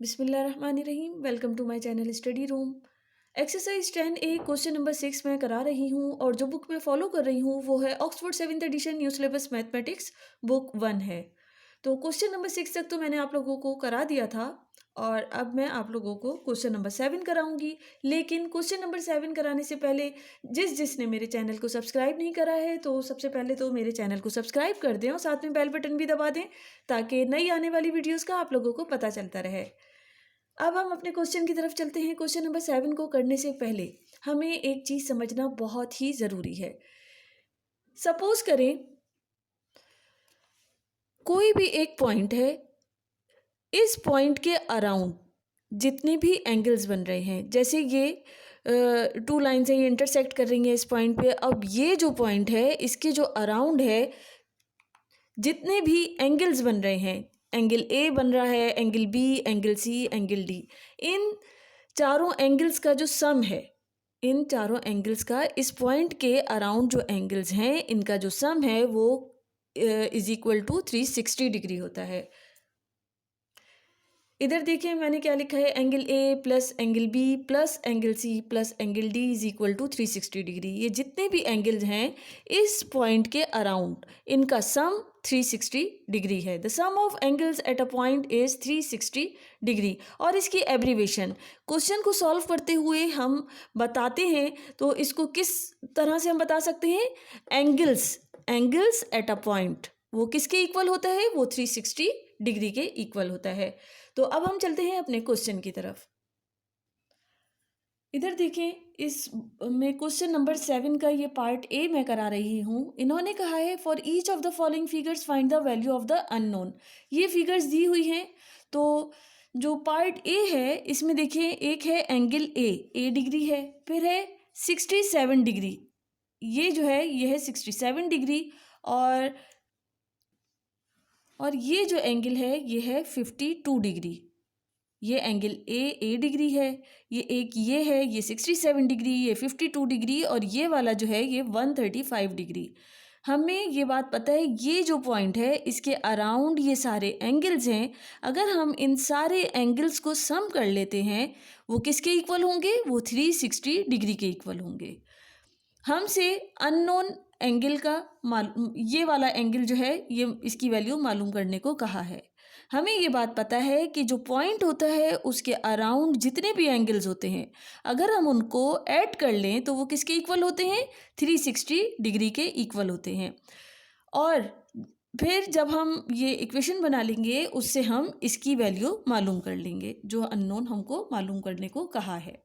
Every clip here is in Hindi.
बिस्मिल्लाहिर्रहमानिर्रहीम। Welcome to my channel study room. Exercise 10A question number 6 मैं करा रही हूँ और जो बुक मैं फॉलो कर रही हूँ वो है Oxford 7th edition new syllabus mathematics book 1 है। तो क्वेश्चन नंबर 6 तक तो मैंने आप लोगों को करा दिया था और अब मैं आप लोगों को क्वेश्चन नंबर 7 कराऊंगी। लेकिन क्वेश्चन नंबर 7 कराने से पहले जिसने मेरे चैनल को सब्सक्राइब नहीं करा है तो सबसे पहले तो मेरे चैनल को सब्सक्राइब कर दें और साथ में बेल बटन भी दबा दें ताकि नई आने वाली वीडियोज़ का आप लोगों को पता चलता रहे। अब हम अपने क्वेश्चन की तरफ चलते हैं। क्वेश्चन नंबर 7 को करने से पहले हमें एक चीज समझना बहुत ही जरूरी है। सपोज करें कोई भी एक पॉइंट है, इस पॉइंट के अराउंड जितने भी एंगल्स बन रहे हैं, जैसे ये टू लाइन से ये इंटरसेक्ट कर रही हैं इस पॉइंट पे। अब ये जो पॉइंट है इसके जो अराउंड है जितने भी एंगल्स बन रहे हैं, एंगल ए बन रहा है, angle B, angle C, angle D, इन चारों एंगल्स का जो सम है, इन चारों एंगल्स का इस पॉइंट के अराउंड जो एंगल्स हैं इनका जो सम है वो इज इक्वल टू 360 डिग्री होता है। इधर देखिए मैंने क्या लिखा है, angle A plus angle B plus angle C plus angle D is equal to 360 degree. ये जितने भी एंगल्स हैं इस पॉइंट के अराउंड इनका सम 360 डिग्री है। The sum of angles at a point is 360 degree. और इसकी एब्रीवेशन क्वेश्चन को सॉल्व करते हुए हम बताते हैं, तो इसको किस तरह से हम बता सकते हैं? एंगल्स एट अ पॉइंट वो किसके इक्वल होता है? वो 360 डिग्री के इक्वल होता है। तो अब हम चलते हैं अपने क्वेश्चन की तरफ। इधर देखें, इस में क्वेश्चन नंबर 7 का ये पार्ट ए मैं करा रही हूँ। इन्होंने कहा है for each of the following figures find the value of the unknown. ये फिगर्स दी हुई हैं। तो जो पार्ट ए है इसमें देखिए, एक है एंगल ए डिग्री है, फिर है 67 डिग्री, ये जो है ये है 67 डिग्री, और ये जो एंगल है ये है 52 डिग्री। ये एंगल ए डिग्री है, ये एक ये है, ये 67 डिग्री, ये 52 डिग्री, और ये वाला जो है ये 135 डिग्री। हमें ये बात पता है ये जो पॉइंट है इसके अराउंड ये सारे एंगल्स हैं। अगर हम इन सारे एंगल्स को सम कर लेते हैं वो किसके इक्वल होंगे? वो 360 डिग्री के इक्वल होंगे। हमसे अननोन एंगल का ये वाला एंगल जो है ये इसकी वैल्यू मालूम करने को कहा है। हमें ये बात पता है कि जो पॉइंट होता है उसके अराउंड जितने भी एंगल्स होते हैं अगर हम उनको ऐड कर लें तो वो किसके इक्वल होते हैं? 360 डिग्री के इक्वल होते हैं। और फिर जब हम ये इक्वेशन बना लेंगे उससे हम इसकी वैल्यू मालूम कर लेंगे जो अननोन हमको मालूम करने को कहा है।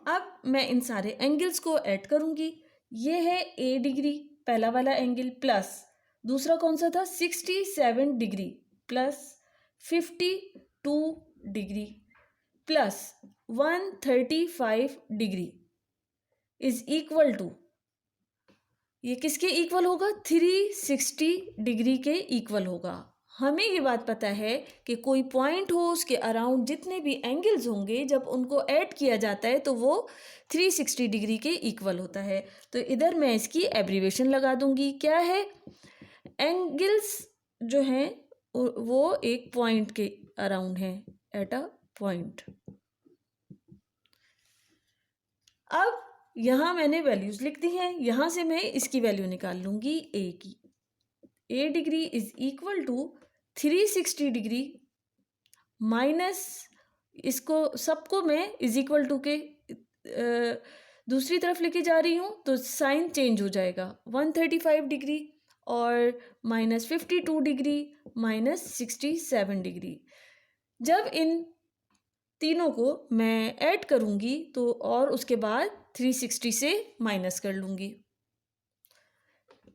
अब मैं इन सारे एंगल्स को ऐड करूंगी। ये है ए डिग्री पहला वाला एंगल, प्लस दूसरा कौन सा था? 67 degree, plus 52 degree, plus 135 degree is equal to, ये किसके इक्वल होगा? 360 डिग्री के इक्वल होगा। हमें ये बात पता है कि कोई पॉइंट हो उसके अराउंड जितने भी एंगल्स होंगे जब उनको ऐड किया जाता है तो वो 360 डिग्री के इक्वल होता है। तो इधर मैं इसकी एब्रीवेशन लगा दूंगी। क्या है? एंगल्स जो हैं वो एक पॉइंट के अराउंड है, एट अ पॉइंट। अब यहाँ मैंने वैल्यूज लिख दी हैं, यहाँ से मैं इसकी वैल्यू निकाल लूंगी ए की। A degree is equal to 360 degree minus, इसको सबको मैं इज इक्वल टू के दूसरी तरफ लेके जा रही हूँ तो साइन चेंज हो जाएगा, 135 डिग्री और माइनस 52 डिग्री माइनस 67 डिग्री। जब इन तीनों को मैं ऐड करूँगी तो और उसके बाद 360 से माइनस कर लूँगी।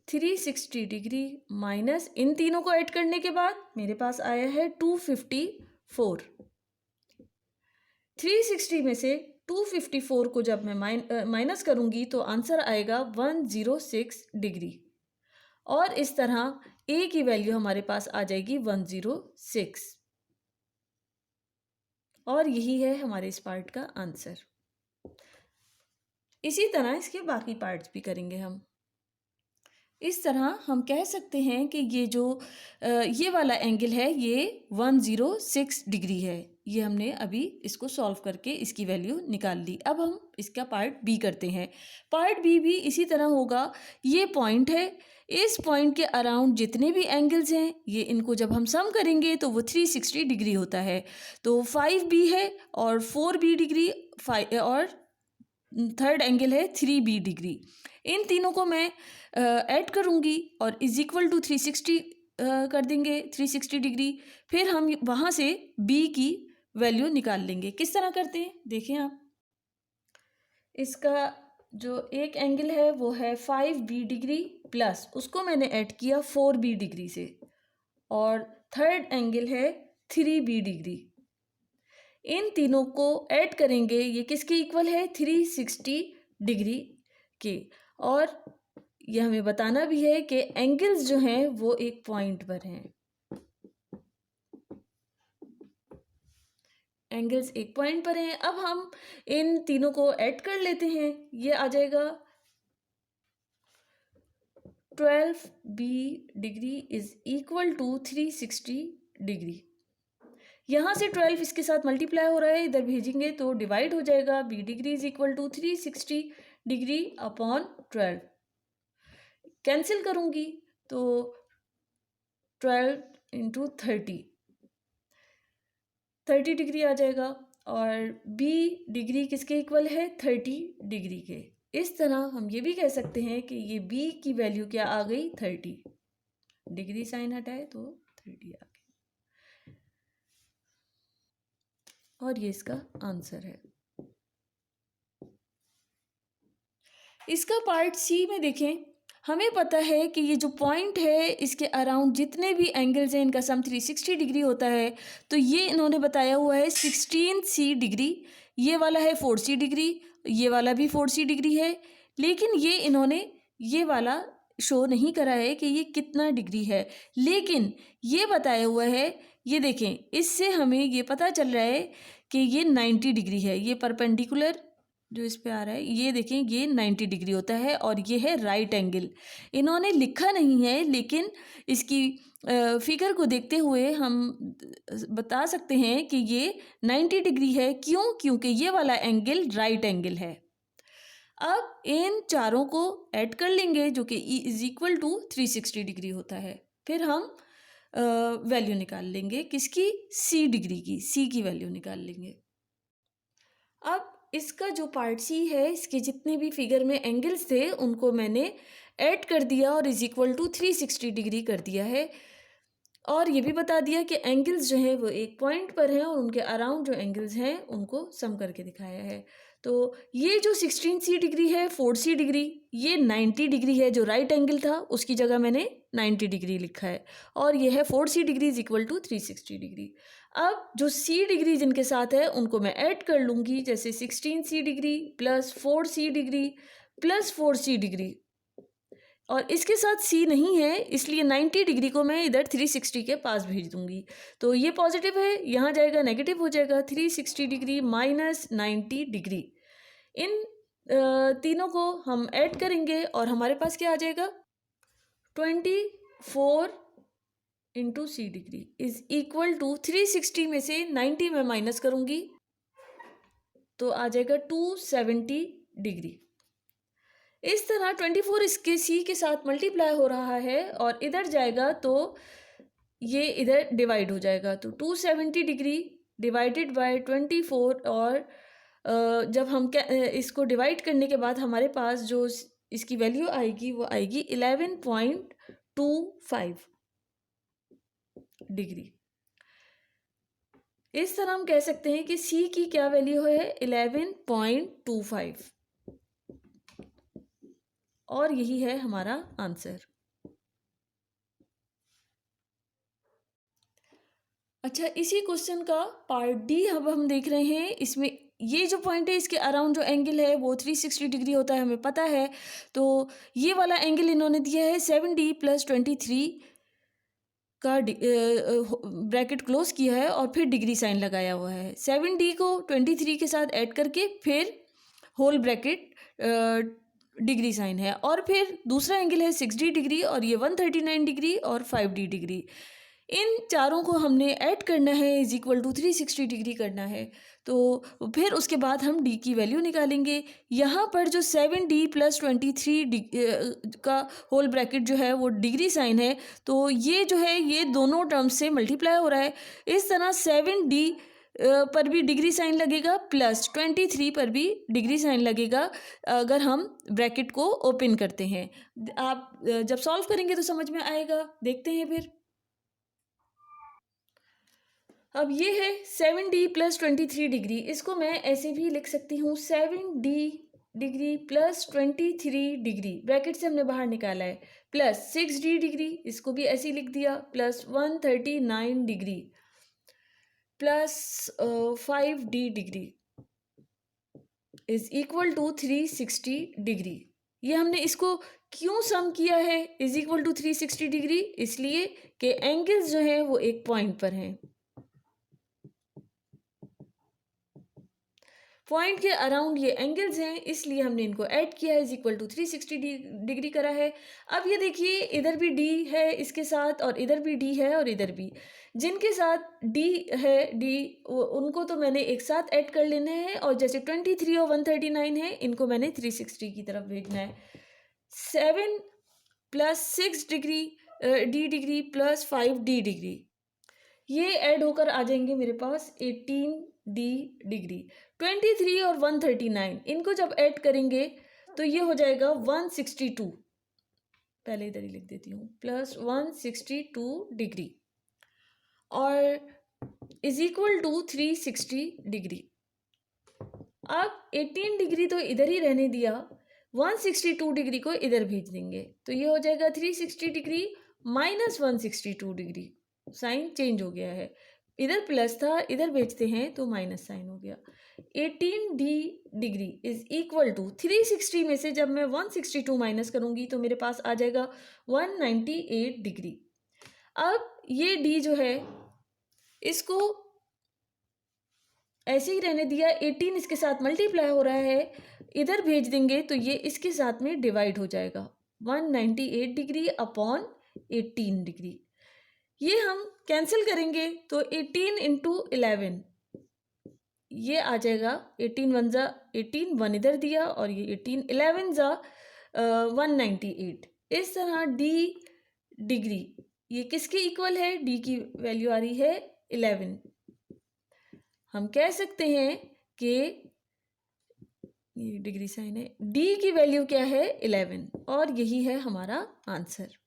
360 डिग्री माइनस इन तीनों को ऐड करने के बाद मेरे पास आया है 254। 360 में से 254 को जब मैं माइनस करूँगी तो आंसर आएगा 106 डिग्री, और इस तरह ए की वैल्यू हमारे पास आ जाएगी 106, और यही है हमारे इस पार्ट का आंसर। इसी तरह इसके बाकी पार्ट्स भी करेंगे हम। इस तरह हम कह सकते हैं कि ये जो ये वाला एंगल है ये 106 डिग्री है। ये हमने अभी इसको सॉल्व करके इसकी वैल्यू निकाल ली। अब हम इसका पार्ट बी करते हैं। पार्ट बी भी इसी तरह होगा। ये पॉइंट है, इस पॉइंट के अराउंड जितने भी एंगल्स हैं ये इनको जब हम सम करेंगे तो वो 360 डिग्री होता है। तो 5b है और 4b डिग्री और थर्ड एंगल है 3b डिग्री। इन तीनों को मैं ऐड करूँगी और इज इक्वल टू 360 कर देंगे 360 डिग्री। फिर हम वहाँ से b की वैल्यू निकाल लेंगे। किस तरह करते हैं देखें आप। इसका जो एक एंगल है वो है 5b डिग्री प्लस उसको मैंने ऐड किया 4b डिग्री से, और थर्ड एंगल है 3b डिग्री। इन तीनों को ऐड करेंगे, ये किसके इक्वल है 360 डिग्री के। और ये हमें बताना भी है कि एंगल्स जो हैं वो एक पॉइंट पर हैं। एंगल्स एक पॉइंट पर हैं। अब हम इन तीनों को ऐड कर लेते हैं। ये आ जाएगा 12b degree is equal to 360 degree. यहाँ से 12 इसके साथ मल्टीप्लाई हो रहा है, इधर भेजेंगे तो डिवाइड हो जाएगा। b degree is equal to 360 degree upon 12। Cancel करूँगी तो 12 इंटू 30 डिग्री आ जाएगा, और b डिग्री किसके इक्वल है 30 डिग्री के। इस तरह हम ये भी कह सकते हैं कि ये b की वैल्यू क्या आ गई 30 डिग्री। साइन हटाए तो 30 आ गई, और ये इसका आंसर है। इसका पार्ट सी में देखें। हमें पता है कि ये जो पॉइंट है इसके अराउंड जितने भी एंगल्स हैं इनका सम 360 डिग्री होता है। तो ये इन्होंने बताया हुआ है 16c डिग्री, ये वाला है 4c डिग्री, ये वाला भी 4c डिग्री है। लेकिन ये इन्होंने ये वाला शो नहीं करा है कि ये कितना डिग्री है, लेकिन ये बताया हुआ है। ये देखें, इससे हमें ये पता चल रहा है कि ये 90 डिग्री है। ये परपेंडिकुलर जो इस पे आ रहा है ये देखें ये 90 डिग्री होता है, और ये है राइट एंगल। इन्होंने लिखा नहीं है, लेकिन इसकी फिगर को देखते हुए हम बता सकते हैं कि ये 90 डिग्री है। क्यों? क्योंकि ये वाला एंगल राइट एंगल है। अब इन चारों को ऐड कर लेंगे जो कि E is equal to 360 degree होता है। फिर हम वैल्यू निकाल लेंगे किसकी, C डिग्री की। C की वैल्यू निकाल लेंगे। अब इसका जो पार्ट सी है, इसके जितने भी फिगर में एंगल्स थे उनको मैंने ऐड कर दिया और इज इक्वल टू 360 डिग्री कर दिया है। और ये भी बता दिया कि एंगल्स जो हैं वो एक पॉइंट पर हैं, और उनके अराउंड जो एंगल्स हैं उनको सम करके दिखाया है। तो ये जो 16c डिग्री है 4c डिग्री, ये 90 डिग्री है। जो राइट एंगल था उसकी जगह मैंने 90 डिग्री लिखा है, और ये है 4c degree is equal to 360 degree. अब जो c डिग्री जिनके साथ है उनको मैं ऐड कर लूँगी, जैसे 16c degree plus 4c degree plus 4c degree, और इसके साथ c नहीं है इसलिए 90 डिग्री को मैं इधर 360 के पास भेज दूंगी। तो ये पॉजिटिव है, यहाँ जाएगा नेगेटिव हो जाएगा। 360 डिग्री माइनस 90 डिग्री, इन तीनों को हम ऐड करेंगे और हमारे पास क्या आ जाएगा 24 into c degree is equal to 360 में से 90 में माइनस करूँगी तो आ जाएगा 270 डिग्री। इस तरह 24 इसके c के साथ मल्टीप्लाई हो रहा है और इधर जाएगा तो ये इधर डिवाइड हो जाएगा। तो 270 डिग्री डिवाइडेड बाय 24, और जब हम इसको डिवाइड करने के बाद हमारे पास जो इसकी वैल्यू आएगी वो आएगी 11.25 डिग्री। इस तरह हम कह सकते हैं कि c की क्या वैल्यू है 11.25, और यही है हमारा आंसर। अच्छा, इसी क्वेश्चन का पार्ट डी अब हम देख रहे हैं। इसमें ये जो पॉइंट है इसके अराउंड जो एंगल है वो 360 डिग्री होता है, हमें पता है। तो ये वाला एंगल इन्होंने दिया है 7d + 23 का ब्रैकेट क्लोज किया है और फिर डिग्री साइन लगाया हुआ है। 7d को 23 के साथ ऐड करके फिर होल ब्रैकेट डिग्री साइन है। और फिर दूसरा एंगल है 60 डिग्री और ये 139 डिग्री और 5D डिग्री। इन चारों को हमने ऐड करना है, इज इक्वल टू 360 डिग्री करना है। तो फिर उसके बाद हम डी की वैल्यू निकालेंगे। यहाँ पर जो 7D प्लस 23 का होल ब्रैकेट जो है वो डिग्री साइन है, तो ये जो है ये दोनों टर्म्स से मल्टीप्लाई हो रहा है। इस तरह 7D पर भी डिग्री साइन लगेगा प्लस 23 पर भी डिग्री साइन लगेगा अगर हम ब्रैकेट को ओपन करते हैं। आप जब सॉल्व करेंगे तो समझ में आएगा। देखते हैं फिर। अब ये है 7D प्लस 23 डिग्री, इसको मैं ऐसे भी लिख सकती हूँ 7D degree plus 23 degree, bracket से हमने बाहर निकाला है, प्लस 6D डिग्री, इसको भी ऐसे ही लिख दिया, plus 139 degree plus 5D degree is equal to 360 degree. ये हमने इसको क्यों सम किया है इज इक्वल टू 360 डिग्री? इसलिए कि एंगल्स जो हैं वो एक पॉइंट पर हैं, पॉइंट के अराउंड ये एंगल्स हैं, इसलिए हमने इनको ऐड किया है, इज इक्वल टू 360 डिग्री करा है। अब ये देखिए इधर भी डी है इसके साथ, और इधर भी डी है और इधर भी, जिनके साथ डी है डी उनको तो मैंने एक साथ ऐड कर लेना है, और जैसे 23 और 139 है इनको मैंने 360 की तरफ भेजना है। 7 plus 6 degree D degree plus 5D degree, ये ऐड होकर आ जाएंगे मेरे पास 18D डिग्री। 23 और 139 इनको जब ऐड करेंगे तो ये हो जाएगा 162, पहले इधर ही लिख देती हूँ, प्लस 162 डिग्री और इज इक्वल टू 360 डिग्री। अब 18 डिग्री तो इधर ही रहने दिया, 162 डिग्री को इधर भेज देंगे, तो ये हो जाएगा 360 degree minus 162 degree, sign change हो गया है, इधर प्लस था इधर भेजते हैं तो माइनस साइन हो गया। 18D degree is equal to 360 में से जब मैं 162 माइनस करूंगी तो मेरे पास आ जाएगा 198 डिग्री। अब ये D जो है इसको ऐसे ही रहने दिया, 18 इसके साथ मल्टीप्लाई हो रहा है, इधर भेज देंगे तो ये इसके साथ में डिवाइड हो जाएगा, 198 डिग्री अपॉन 18 डिग्री। ये हम कैंसिल करेंगे तो 18 इंटू 11 ये आ जाएगा, 18 वन ज़ा 18, वन इधर दिया और ये 18, 11 ज़ा 198। इस तरह डी डिग्री ये किसके इक्वल है? डी की वैल्यू आ रही है 11। हम कह सकते हैं कि ये डिग्री साइन है, डी की वैल्यू क्या है? 11, और यही है हमारा आंसर।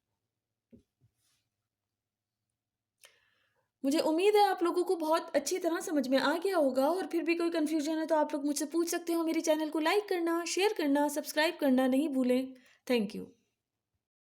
मुझे उम्मीद है आप लोगों को बहुत अच्छी तरह समझ में आ गया होगा, और फिर भी कोई कन्फ्यूजन है तो आप लोग मुझसे पूछ सकते हो। मेरे चैनल को लाइक करना, शेयर करना, सब्सक्राइब करना नहीं भूलें। Thank you.